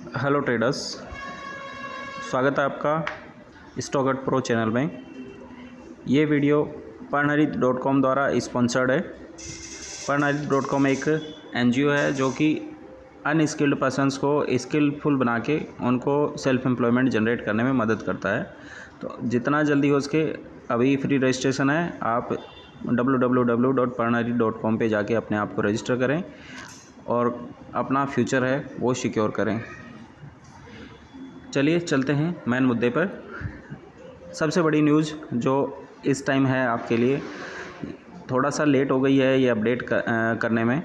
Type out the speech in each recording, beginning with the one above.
Hello traders, स्वागत है आपका स्टॉक प्रो चैनल में। ये वीडियो Purnarith.com द्वारा स्पॉन्सर्ड है। Purnarith.com एक एनजीओ है जो कि अनस्किल्ड पर्सनस को स्किलफुल बना के उनको सेल्फ एम्प्लॉयमेंट जनरेट करने में मदद करता है। तो जितना जल्दी हो सके अभी फ्री रजिस्ट्रेशन है। आप www.purnarith.com पे जाके अपने आप को रजिस्टर करें और अपना फ्यूचर है वो सिक्योर करें। चलिए चलते हैं मेन मुद्दे पर। सबसे बड़ी न्यूज़ जो इस टाइम है आपके लिए, थोड़ा सा लेट हो गई है ये अपडेट करने में,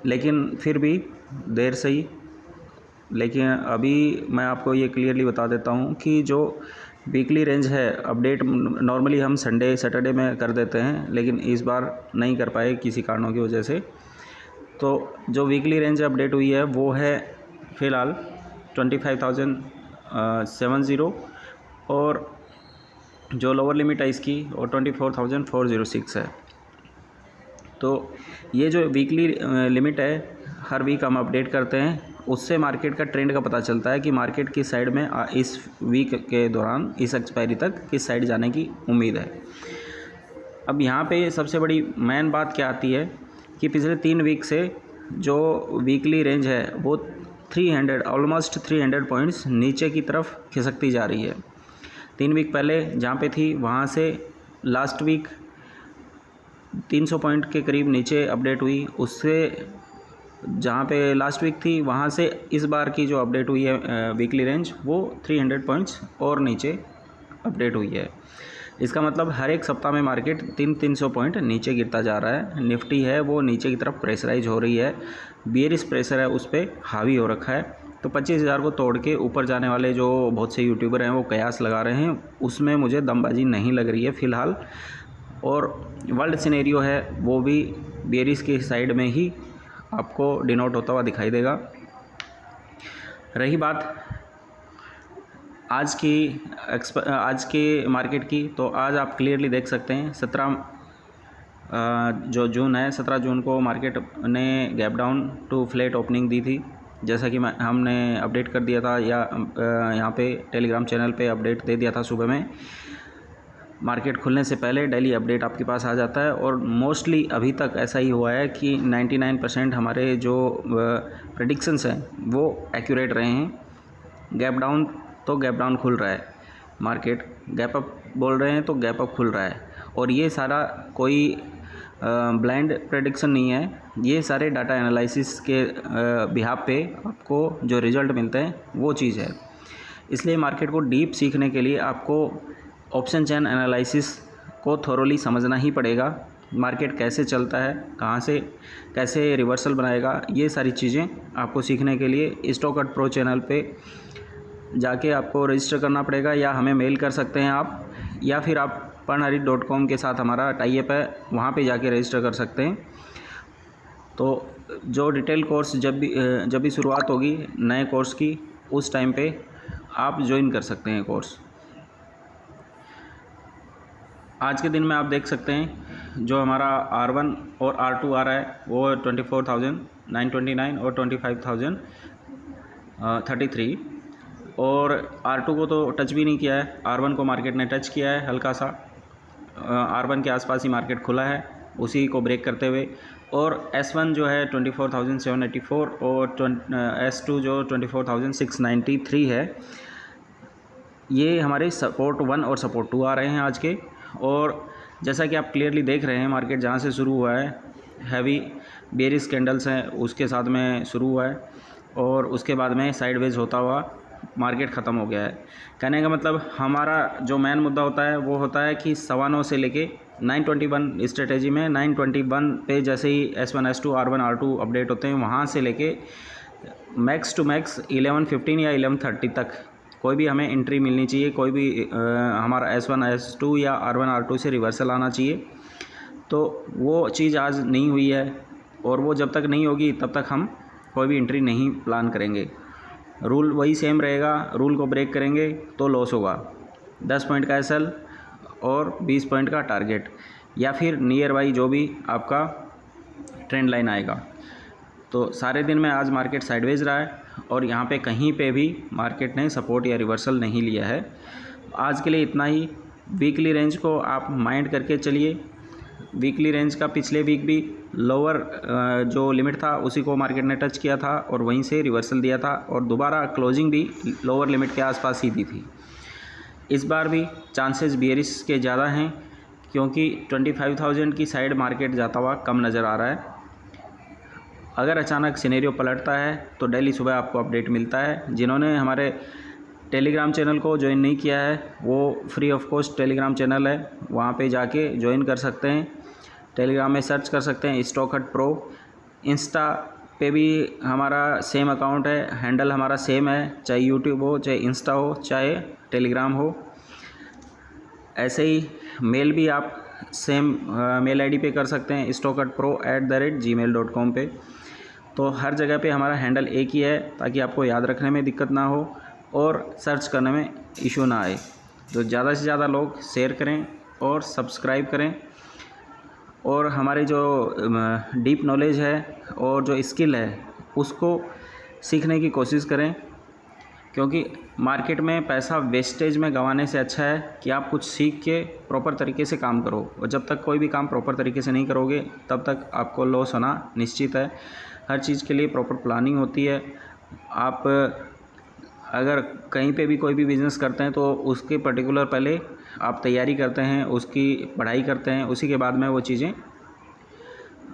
लेकिन फिर भी देर से ही, लेकिन अभी मैं आपको ये क्लियरली बता देता हूँ कि जो वीकली रेंज है अपडेट नॉर्मली हम संडे सैटरडे में कर देते हैं, लेकिन इस बार नहीं कर पाए किसी कारणों की वजह से। तो जो वीकली रेंज अपडेट हुई है वो है फ़िलहाल 25,070 और जो लोअर लिमिट है इसकी वो 24,406 है। तो ये जो वीकली लिमिट है हर वीक हम अपडेट करते हैं, उससे मार्केट का ट्रेंड का पता चलता है कि मार्केट किस साइड में इस वीक के दौरान इस एक्सपायरी तक किस साइड जाने की उम्मीद है। अब यहाँ पे सबसे बड़ी मेन बात क्या आती है कि पिछले 3 वीक से जो वीकली रेंज है वो 300 ऑलमोस्ट 300 पॉइंट्स नीचे की तरफ खिसकती जा रही है। 3 वीक पहले जहाँ पे थी वहाँ से लास्ट वीक 300 पॉइंट के करीब नीचे अपडेट हुई, उससे जहाँ पे लास्ट वीक थी वहाँ से इस बार की जो अपडेट हुई है वीकली रेंज वो 300 पॉइंट्स और नीचे अपडेट हुई है। इसका मतलब हर एक सप्ताह में मार्केट 300 पॉइंट नीचे गिरता जा रहा है। निफ्टी है वो नीचे की तरफ प्रेशराइज हो रही है, बियरिश प्रेशर है उस पर हावी हो रखा है। तो 25,000 को तोड़ के ऊपर जाने वाले जो बहुत से यूट्यूबर हैं वो कयास लगा रहे हैं, उसमें मुझे दमबाजी नहीं लग रही है फ़िलहाल। और वर्ल्ड सिनेरियो है वो भी बियरिश की साइड में ही आपको डिनोट होता हुआ दिखाई देगा। रही बात आज की मार्केट की, तो आज आप क्लियरली देख सकते हैं 17 जो जून है, 17 जून को मार्केट ने gap down to flat opening दी थी, जैसा कि हमने अपडेट कर दिया था या यहाँ पे टेलीग्राम चैनल पे अपडेट दे दिया था सुबह में। मार्केट खुलने से पहले डेली अपडेट आपके पास आ जाता है और मोस्टली अभी तक ऐसा ही हुआ है कि 99% हमारे जो प्रेडिक्शंस हैं वो एक्यूरेट रहे हैं। गैप डाउन तो गैप डाउन खुल रहा है, मार्केट गैप अप बोल रहे हैं तो गैप अप खुल रहा है। और ये सारा कोई ब्लाइंड प्रेडिक्शन नहीं है, ये सारे डाटा एनालिसिस के बिहाफ पे आपको जो रिज़ल्ट मिलते हैं वो चीज़ है। इसलिए मार्केट को डीप सीखने के लिए आपको ऑप्शन चेन एनालिसिस को थोरोली समझना ही पड़ेगा। मार्केट कैसे चलता है, कहाँ से कैसे रिवर्सल बनाएगा, ये सारी चीज़ें आपको सीखने के लिए स्टॉक प्रो चैनल पे जाके आपको रजिस्टर करना पड़ेगा, या हमें मेल कर सकते हैं आप, या फिर आप Purnarith.com के साथ हमारा टाई अप है वहाँ पे जाके रजिस्टर कर सकते हैं। तो जो डिटेल कोर्स जब भी शुरुआत होगी नए कोर्स की, उस टाइम पे आप ज्वाइन कर सकते हैं कोर्स। आज के दिन में आप देख सकते हैं जो हमारा R1 और R2 आ रहा है वो 24,929 और 25,033, और R2 को तो टच भी नहीं किया है, R1 को मार्केट ने टच किया है हल्का सा। R1 के आसपास ही मार्केट खुला है उसी को ब्रेक करते हुए। और S1 जो है 24,784 और S2 जो 24,693 है, ये हमारे सपोर्ट 1 और सपोर्ट 2 आ रहे हैं आज के। और जैसा कि आप क्लियरली देख रहे हैं मार्केट जहाँ से शुरू हुआ है हैवी बेरिश कैंडल्स हैं उसके साथ में शुरू हुआ है और उसके बाद में साइडवेज होता हुआ मार्केट ख़त्म हो गया है। कहने का मतलब हमारा जो मेन मुद्दा होता है वो होता है कि 9:15 से लेके 921 स्ट्रेटेजी में 921 पे जैसे ही S1 S2 R1 R2 update होते हैं, वहाँ से लेके मैक्स टू मैक्स 11:15 या 11:30 तक कोई भी हमें एंट्री मिलनी चाहिए, कोई भी हमारा S1 S2 या R1 R2 से रिवर्सल आना चाहिए। तो वो चीज़ आज नहीं हुई है, और वो जब तक नहीं होगी तब तक हम कोई भी एंट्री नहीं प्लान करेंगे। रूल वही सेम रहेगा, रूल को ब्रेक करेंगे तो लॉस होगा। 10 पॉइंट का SL और 20 पॉइंट का टारगेट, या फिर नियर बाई जो भी आपका ट्रेंड लाइन आएगा। तो सारे दिन में आज मार्केट साइडवेज रहा है और यहाँ पे कहीं पे भी मार्केट ने सपोर्ट या रिवर्सल नहीं लिया है। आज के लिए इतना ही। वीकली रेंज को आप माइंड करके चलिए। वीकली रेंज का पिछले वीक भी लोअर जो लिमिट था उसी को मार्केट ने टच किया था और वहीं से रिवर्सल दिया था और दोबारा क्लोजिंग भी लोअर लिमिट के आसपास ही दी थी। इस बार भी चांसेस बियरिश के ज़्यादा हैं क्योंकि 25,000 की साइड मार्केट जाता हुआ कम नज़र आ रहा है। अगर अचानक सिनेरियो पलटता है तो डेली सुबह आपको अपडेट मिलता है। जिन्होंने हमारे टेलीग्राम चैनल को ज्वाइन नहीं किया है वो free of cost Telegram channel है, वहाँ पे जाके ज्वाइन कर सकते हैं। टेलीग्राम में सर्च कर सकते हैं स्टॉक हट प्रो। इंस्टा पे भी हमारा सेम अकाउंट है, हैंडल हमारा सेम है, चाहे यूट्यूब हो, चाहे इंस्टा हो, चाहे टेलीग्राम हो। ऐसे ही मेल भी आप सेम मेल आईडी पे कर सकते हैं stockhatpro@gmail.com पे। तो हर जगह पे हमारा हैंडल एक ही है ताकि आपको याद रखने में दिक्कत ना हो और सर्च करने में इशू ना आए। तो ज़्यादा से ज़्यादा लोग शेयर करें और सब्सक्राइब करें और हमारे जो डीप नॉलेज है और जो स्किल है उसको सीखने की कोशिश करें, क्योंकि मार्केट में पैसा वेस्टेज में गंवाने से अच्छा है कि आप कुछ सीख के प्रॉपर तरीके से काम करो। और जब तक कोई भी काम प्रॉपर तरीके से नहीं करोगे तब तक आपको लॉस होना निश्चित है। हर चीज़ के लिए प्रॉपर प्लानिंग होती है। आप अगर कहीं पे भी कोई भी बिज़नेस करते हैं तो उसके पर्टिकुलर पहले आप तैयारी करते हैं, उसकी पढ़ाई करते हैं, उसी के बाद में वो चीज़ें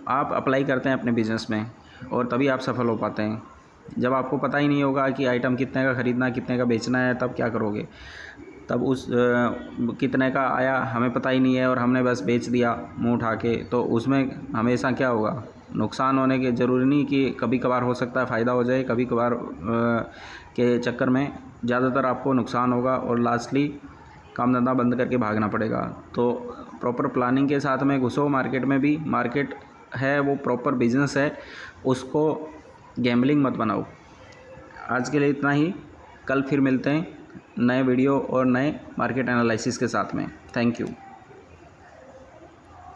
आप अप्लाई करते हैं अपने बिज़नेस में और तभी आप सफल हो पाते हैं। जब आपको पता ही नहीं होगा कि आइटम कितने का ख़रीदना है, कितने का बेचना है, तब क्या करोगे? तब उस कितने का आया हमें पता ही नहीं है और हमने बस बेच दिया मुँह उठा के, तो उसमें हमेशा क्या होगा? नुकसान होने के ज़रूरी नहीं कि कभी कभार हो सकता है फ़ायदा हो जाए, कभी कभार के चक्कर में ज़्यादातर आपको नुकसान होगा और लास्टली काम धंधा बंद करके भागना पड़ेगा। तो प्रॉपर प्लानिंग के साथ में घुसो मार्केट में भी। मार्केट है वो प्रॉपर बिजनेस है, उसको गैम्बलिंग मत बनाओ। आज के लिए इतना ही। कल फिर मिलते हैं नए वीडियो और नए मार्केट एनालिसिस के साथ में। Thank you.